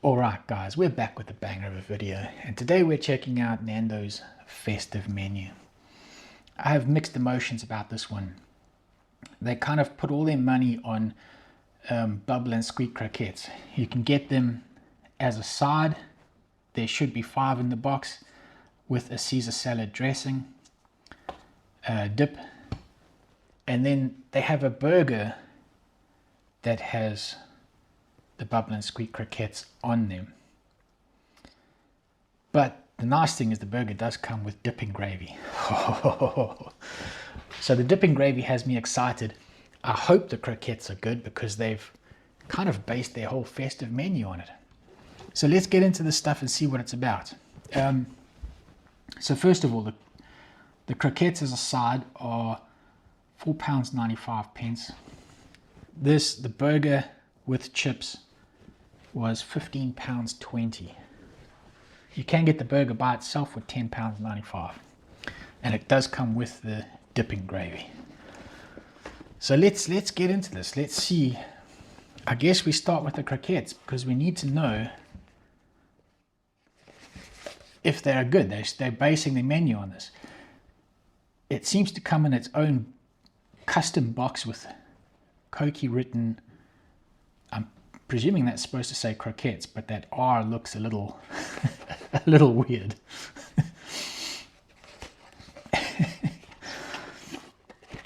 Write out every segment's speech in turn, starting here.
Alright guys, we're back with a banger of a video, and today we're checking out Nando's festive menu. I have mixed emotions about this one. They kind of put all their money on Bubble and Squeak croquettes. You can get them as a side. There should be 5 in the box with a Caesar salad dressing, dip, and then they have a burger that has the Bubble and Squeak croquettes on them. But the nice thing is the burger does come with dipping gravy. So the dipping gravy has me excited. I hope the croquettes are good because they've kind of based their whole festive menu on it. So let's get into this stuff and see what it's about. So first of all, the croquettes as a side are £4.95. The burger with chips was £15.20. You can get the burger by itself for £10.95, and it does come with the dipping gravy. So let's get into this. Let's see. I guess we start with the croquettes because we need to know if they are good. They're basing their menu on this. It seems to come in its own custom box with Koki written. I'm presuming that's supposed to say croquettes, but that R looks a little a little weird.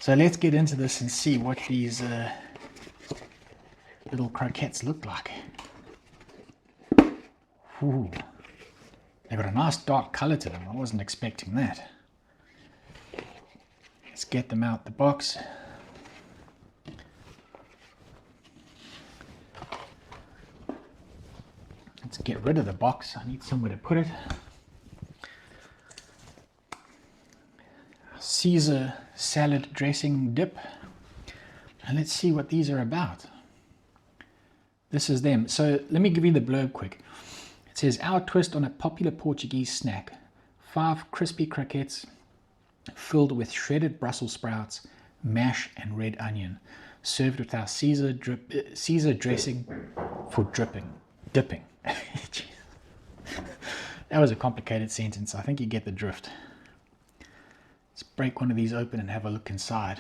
So let's get into this and see what these little croquettes look like. Ooh, they've got a nice dark color to them. I wasn't expecting that. Let's get them out the box. Let's get rid of the box. I need somewhere to put it. Caesar salad dressing dip. And let's see what these are about. This is them. So let me give you the blurb quick. It says, our twist on a popular Portuguese snack. 5 crispy croquettes filled with shredded Brussels sprouts, mash and red onion. Served with our Caesar dressing for dipping. That was a complicated sentence. I think you get the drift. Let's break one of these open and have a look inside.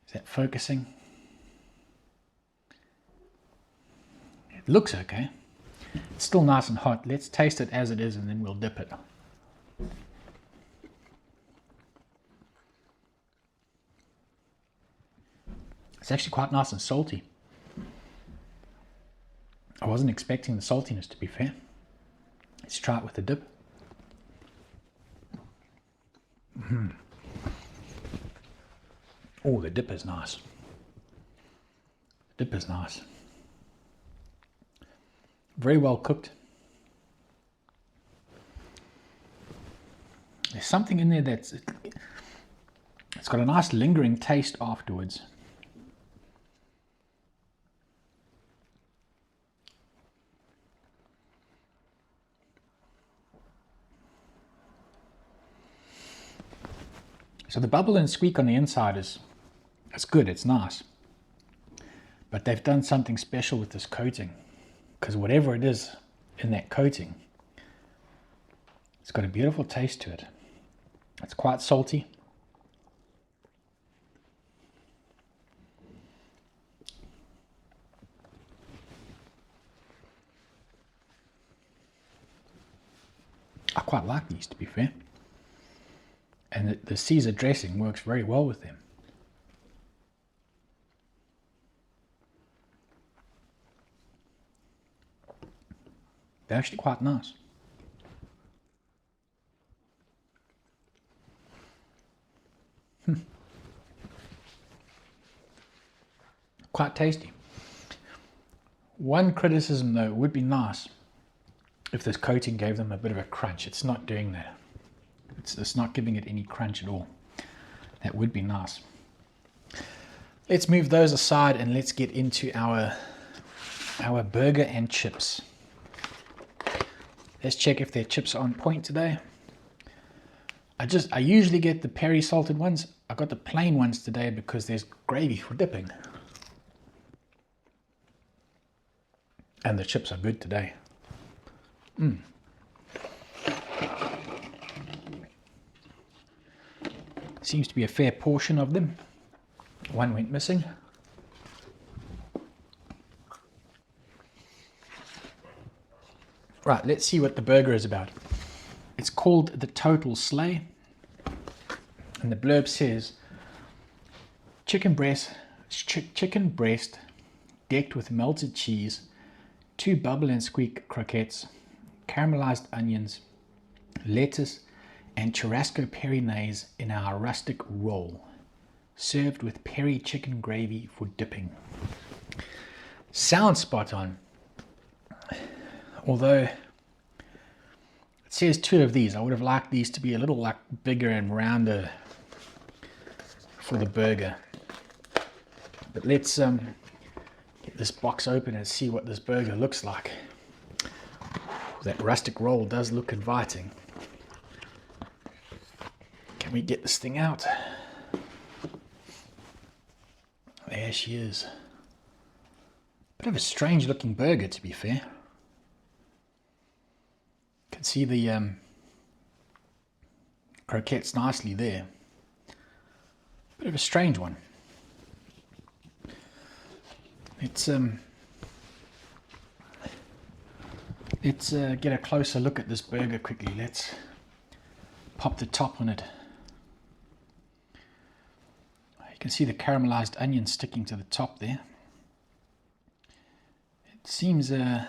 Is that focusing? It looks okay. It's still nice and hot. Let's taste it as it is and then we'll dip it. It's actually quite nice and salty. I wasn't expecting the saltiness, to be fair. Let's try it with the dip. Oh, the dip is nice. The dip is nice. Very well cooked. There's something in there it's got a nice lingering taste afterwards. So the Bubble and Squeak on the inside is good, it's nice. But they've done something special with this coating, because whatever it is in that coating, it's got a beautiful taste to it. It's quite salty. I quite like these, to be fair. And the Caesar dressing works very well with them. They're actually quite nice. Quite tasty. One criticism though, it would be nice if this coating gave them a bit of a crunch. It's not doing that. It's not giving it any crunch at all. That would be nice. Let's move those aside and let's get into our burger and chips. Let's check if their chips are on point today. I usually get the peri salted ones. I got the plain ones today because there's gravy for dipping. And the chips are good today. Seems to be a fair portion of them. One went missing. Right, let's see what the burger is about. It's called the Total Sleigh. And the blurb says, chicken breast decked with melted cheese, 2 Bubble and Squeak croquettes, caramelized onions, lettuce, and Churrasco Perinaise in our rustic roll, served with peri chicken gravy for dipping. Sounds spot on. Although it says 2 of these, I would have liked these to be a little bigger and rounder for the burger. But let's get this box open and see what this burger looks like. That rustic roll does look inviting. Can we get this thing out? There she is. Bit of a strange looking burger, to be fair. Can see the croquettes nicely there. Bit of a strange one. Let's get a closer look at this burger quickly. Let's pop the top on it. You can see the caramelized onion sticking to the top there. It seems yeah.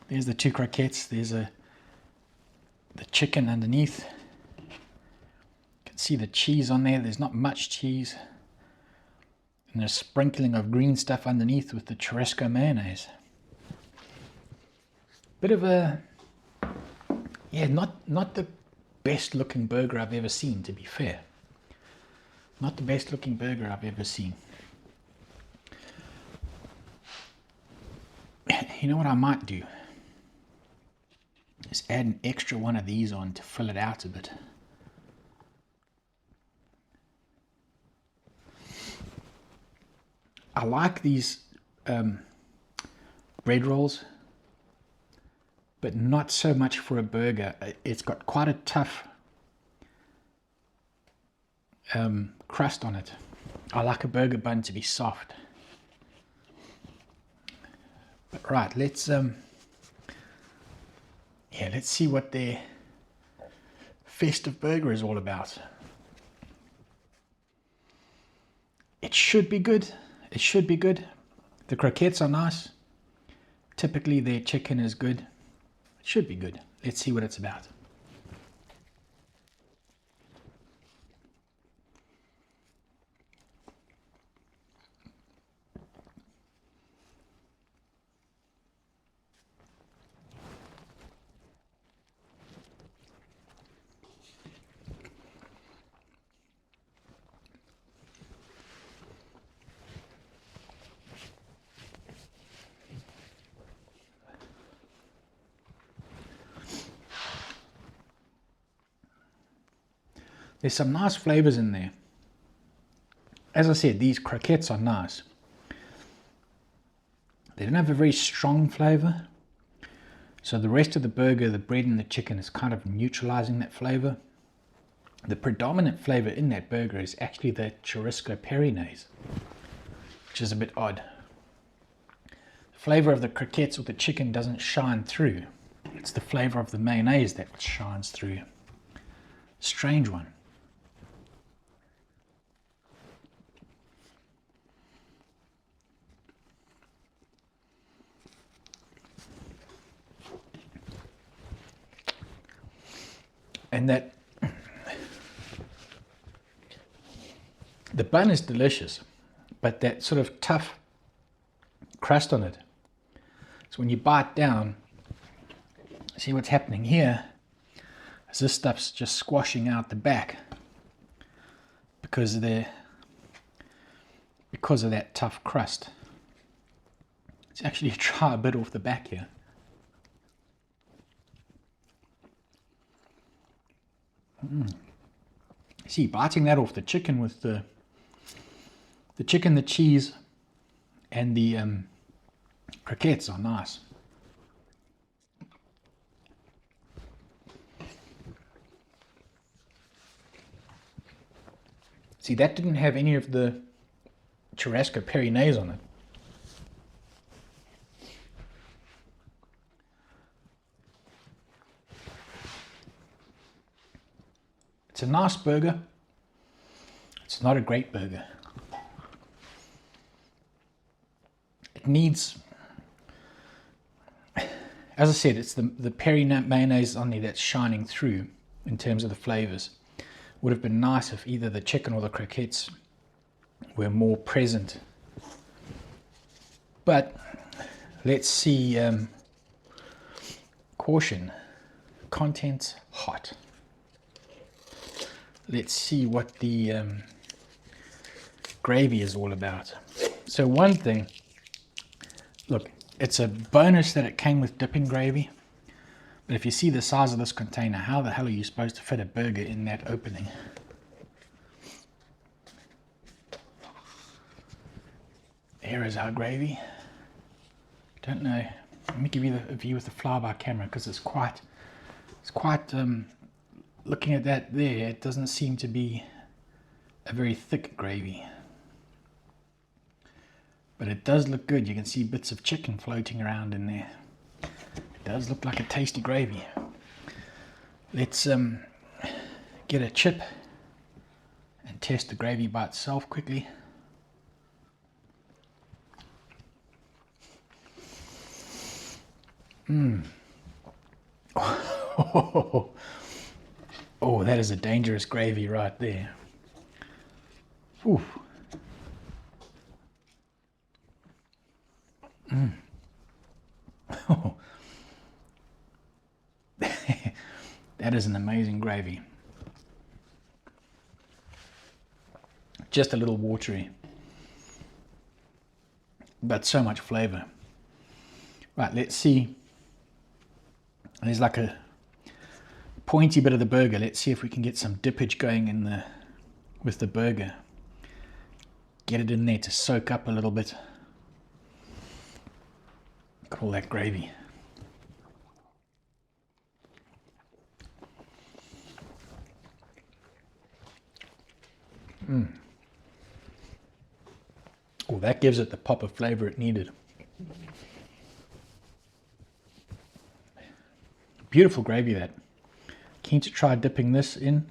There's the 2 croquettes. There's the chicken underneath. You can see the cheese on there. There's not much cheese. And a sprinkling of green stuff underneath with the Churrasco mayonnaise. Bit of a, yeah, not the best looking burger I've ever seen, to be fair. Not the best looking burger I've ever seen. You know what I might do? Is add an extra one of these on to fill it out a bit. I like these bread rolls, but not so much for a burger. It's got quite a tough crust on it. I like a burger bun to be soft. But right, let's see what their festive burger is all about. It should be good. It should be good. The croquettes are nice. Typically their chicken is good. It should be good. Let's see what it's about. There's some nice flavors in there. As I said, these croquettes are nice. They don't have a very strong flavor. So the rest of the burger, the bread and the chicken is kind of neutralizing that flavor. The predominant flavor in that burger is actually the Churrasco Perinaise, which is a bit odd. The flavor of the croquettes or the chicken doesn't shine through. It's the flavor of the mayonnaise that shines through. Strange one. And that the bun is delicious, but that sort of tough crust on it. So when you bite down, see what's happening here is this stuff's just squashing out the back because of that tough crust. Let's actually try a bit off the back here. See, biting that off the chicken with the chicken, the cheese, And the croquettes are nice. See, that didn't have any of the churrasco peri-naise on it. It's a nice burger. It's not a great burger. It needs, as I said, it's the peri mayonnaise on there that's shining through in terms of the flavors. Would have been nice if either the chicken or the croquettes were more present. But let's see, caution, contents hot. Let's see what the gravy is all about. So one thing, look, it's a bonus that it came with dipping gravy. But if you see the size of this container, how the hell are you supposed to fit a burger in that opening? Here is our gravy. Don't know. Let me give you a view with the flyby camera because it's quite looking at that there, it doesn't seem to be a very thick gravy. But it does look good. You can see bits of chicken floating around in there. It does look like a tasty gravy. Let's get a chip and test the gravy by itself quickly. Oh, that is a dangerous gravy right there. Ooh. Oh. That is an amazing gravy. Just a little watery, but so much flavor. Right, let's see. There's like a pointy bit of the burger. Let's see if we can get some dippage going with the burger. Get it in there to soak up a little bit. Look at all that gravy. Oh, that gives it the pop of flavor it needed. Beautiful gravy, that. Keen to try dipping this in.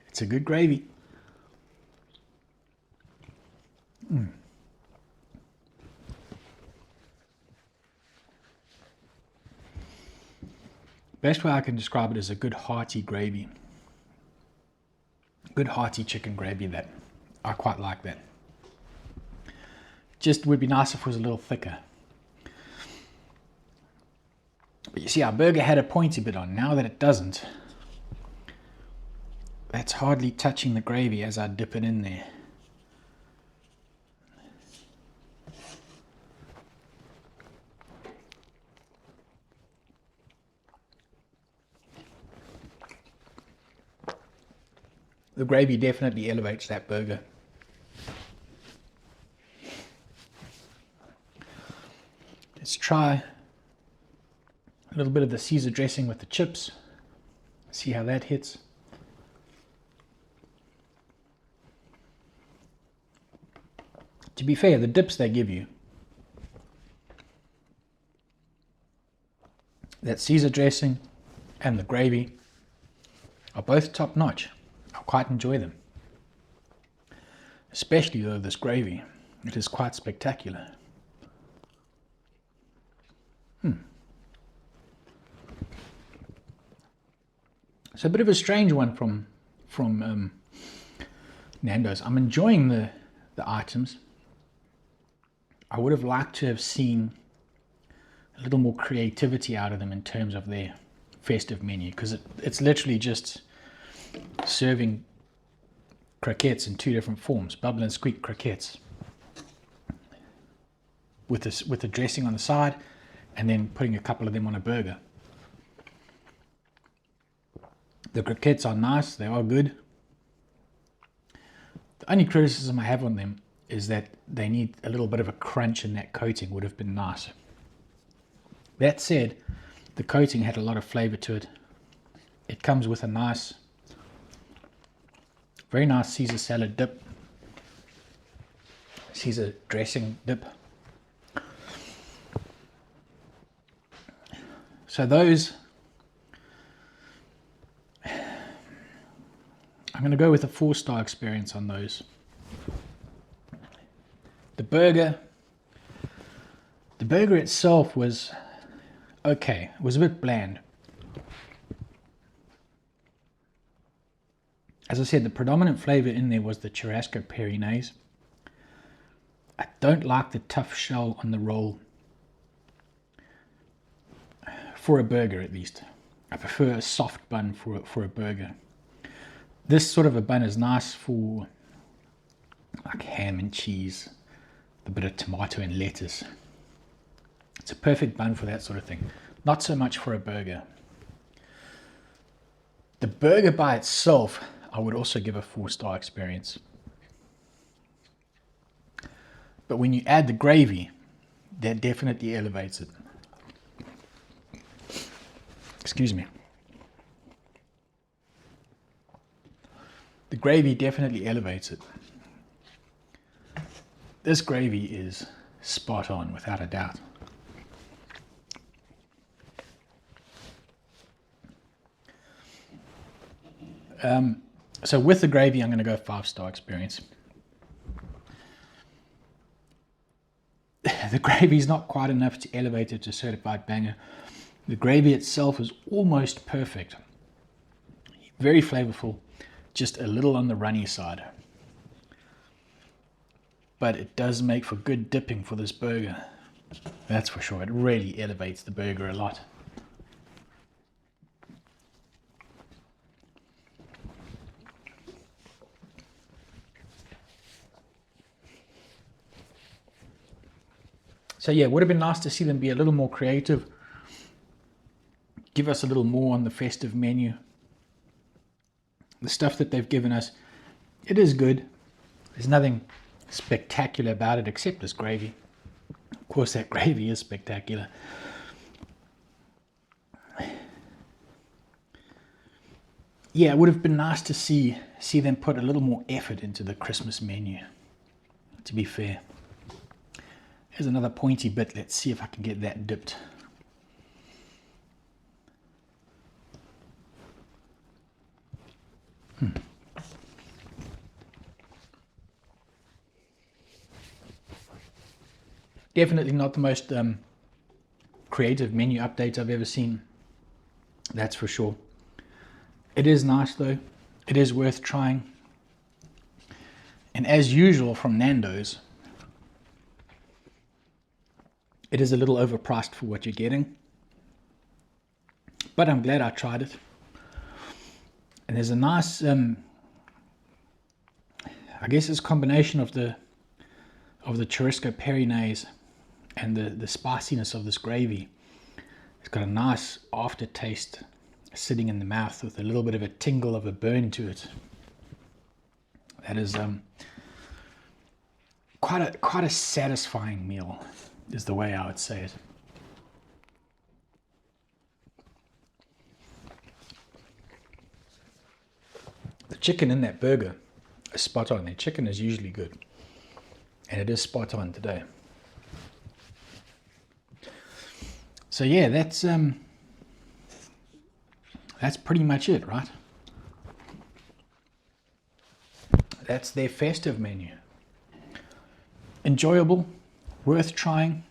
It's a good gravy. Best way I can describe it is a good hearty gravy. Good hearty chicken gravy, that. I quite like that. Just would be nice if it was a little thicker. But you see, our burger had a pointy bit on. Now that it doesn't, that's hardly touching the gravy as I dip it in there. The gravy definitely elevates that burger. Let's try a little bit of the Caesar dressing with the chips. See how that hits. To be fair, the dips they give you, that Caesar dressing and the gravy, are both top notch. I quite enjoy them. Especially though this gravy, it is quite spectacular. It's a bit of a strange one from Nando's. I'm enjoying the items. I would have liked to have seen a little more creativity out of them in terms of their festive menu, because it's literally just serving croquettes in two different forms, bubble and squeak croquettes, with the dressing on the side and then putting a couple of them on a burger. The croquettes are nice, they are good. The only criticism I have on them is that they need a little bit of a crunch, and that coating would have been nice. That said, the coating had a lot of flavor to it. It comes with a nice, very nice Caesar salad dip, Caesar dressing dip. So those, I'm going to go with a 4-star experience on those. The burger itself was okay. It was a bit bland. As I said, the predominant flavor in there was the churrasco peri-naise. I don't like the tough shell on the roll. For a burger, at least. I prefer a soft bun for a burger. This sort of a bun is nice for like ham and cheese, a bit of tomato and lettuce. It's a perfect bun for that sort of thing. Not so much for a burger. The burger by itself, I would also give a 4-star experience. But when you add the gravy, that definitely elevates it. Excuse me. The gravy definitely elevates it. This gravy is spot on, without a doubt. So with the gravy, I'm going to go 5-star experience. The gravy is not quite enough to elevate it to certified banger. The gravy itself is almost perfect. Very flavorful, just a little on the runny side. But it does make for good dipping for this burger. That's for sure. It really elevates the burger a lot. So yeah, it would have been nice to see them be a little more creative. Give us a little more on the festive menu. The stuff that they've given us, it is good. There's nothing spectacular about it except this gravy. Of course, that gravy is spectacular. Yeah, it would have been nice to see them put a little more effort into the Christmas menu, to be fair. Here's another pointy bit. Let's see if I can get that dipped. Definitely not the most creative menu updates I've ever seen. That's for sure. It is nice though. It is worth trying. And as usual from Nando's, it is a little overpriced for what you're getting. But I'm glad I tried it. And there's a nice, I guess it's a combination of the churrasco peri-naise and the spiciness of this gravy. It's got a nice aftertaste sitting in the mouth with a little bit of a tingle of a burn to it. That is quite a satisfying meal, is the way I would say it. The chicken in that burger is spot on. Their chicken is usually good, and it is spot on today. So yeah, that's pretty much it, right? That's their festive menu. Enjoyable, worth trying.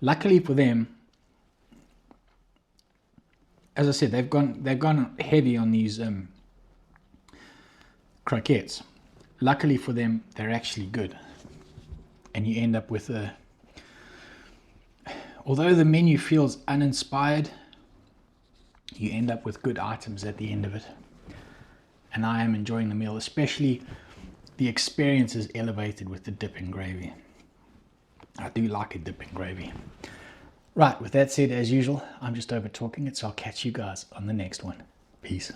Luckily for them, as I said, they've gone heavy on these croquettes. Luckily for them, they're actually good, and you end up with a. Although the menu feels uninspired, you end up with good items at the end of it. And I am enjoying the meal, especially the experience is elevated with the dip in gravy. I do like a dip in gravy. Right, with that said, as usual, I'm just over talking it, so I'll catch you guys on the next one. Peace.